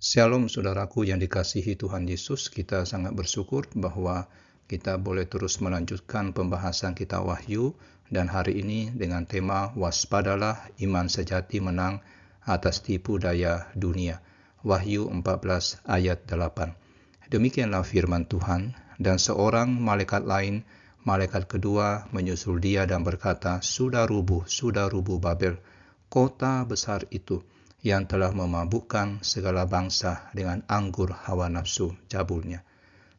Shalom saudaraku yang dikasihi Tuhan Yesus, kita sangat bersyukur bahwa kita boleh terus melanjutkan pembahasan kitab Wahyu dan hari ini dengan tema Waspadalah, iman sejati menang atas tipu daya dunia. Wahyu 14 ayat 8. Demikianlah firman Tuhan, dan seorang malaikat lain, malaikat kedua menyusul dia dan berkata, sudah rubuh Babel, kota besar itu, yang telah memabukkan segala bangsa dengan anggur hawa nafsu cabulnya.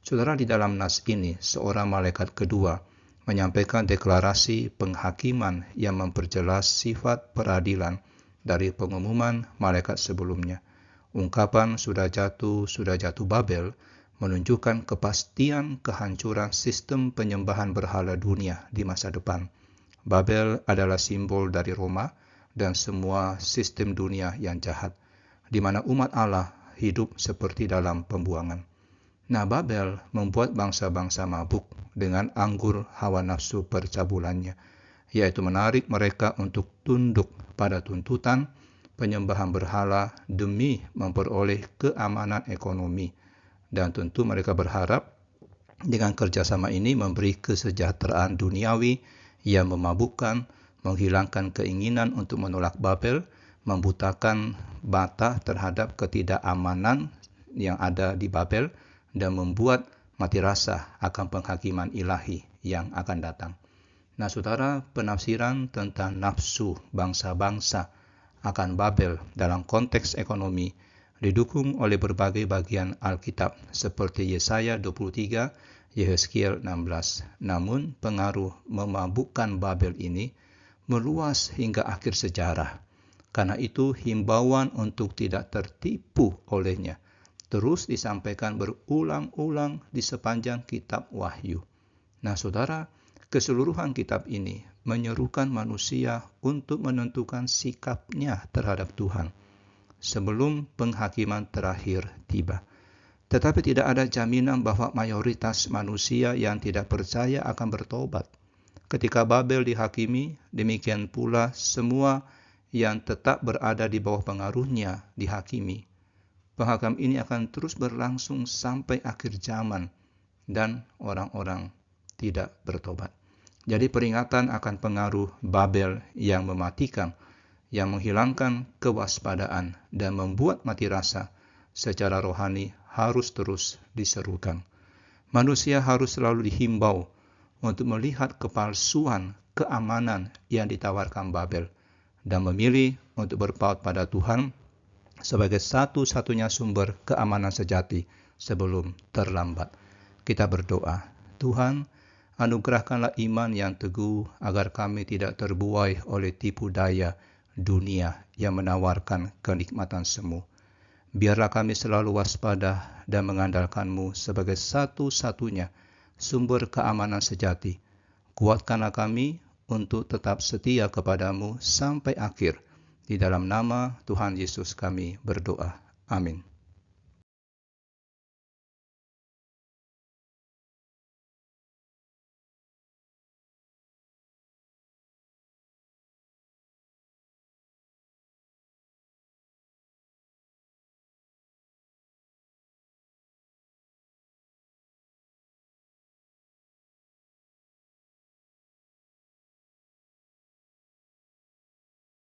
Saudara, di dalam nas ini, seorang malaikat kedua menyampaikan deklarasi penghakiman yang memperjelas sifat peradilan dari pengumuman malaikat sebelumnya. Ungkapan sudah jatuh Babel menunjukkan kepastian kehancuran sistem penyembahan berhala dunia di masa depan. Babel adalah simbol dari Roma dan semua sistem dunia yang jahat, di mana umat Allah hidup seperti dalam pembuangan. Nah, Babel membuat bangsa-bangsa mabuk dengan anggur hawa nafsu percabulannya, yaitu menarik mereka untuk tunduk pada tuntutan penyembahan berhala demi memperoleh keamanan ekonomi. Dan tentu mereka berharap dengan kerjasama ini memberi kesejahteraan duniawi yang memabukkan, menghilangkan keinginan untuk menolak Babel, membutakan mata terhadap ketidakamanan yang ada di Babel, dan membuat mati rasa akan penghakiman ilahi yang akan datang. Nah, saudara, penafsiran tentang nafsu bangsa-bangsa akan Babel dalam konteks ekonomi didukung oleh berbagai bagian Alkitab seperti Yesaya 23, Yehezkiel 16. Namun, pengaruh memabukkan Babel ini meluas hingga akhir sejarah. Karena itu, himbauan untuk tidak tertipu olehnya terus disampaikan berulang-ulang di sepanjang kitab Wahyu. Nah, saudara, keseluruhan kitab ini menyerukan manusia untuk menentukan sikapnya terhadap Tuhan sebelum penghakiman terakhir tiba. Tetapi tidak ada jaminan bahwa mayoritas manusia yang tidak percaya akan bertobat. Ketika Babel dihakimi, demikian pula semua yang tetap berada di bawah pengaruhnya dihakimi. Penghakam ini akan terus berlangsung sampai akhir zaman dan orang-orang tidak bertobat. Jadi peringatan akan pengaruh Babel yang mematikan, yang menghilangkan kewaspadaan dan membuat mati rasa secara rohani harus terus diserukan. Manusia harus selalu dihimbau untuk melihat kepalsuan keamanan yang ditawarkan Babel dan memilih untuk berpaut pada Tuhan sebagai satu-satunya sumber keamanan sejati sebelum terlambat. Kita berdoa, Tuhan, anugerahkanlah iman yang teguh agar kami tidak terbuai oleh tipu daya dunia yang menawarkan kenikmatan semu. Biarlah kami selalu waspada dan mengandalkan-Mu sebagai satu-satunya sumber keamanan sejati. Kuatkanlah kami untuk tetap setia kepada-Mu sampai akhir. Di dalam nama Tuhan Yesus kami berdoa. Amin.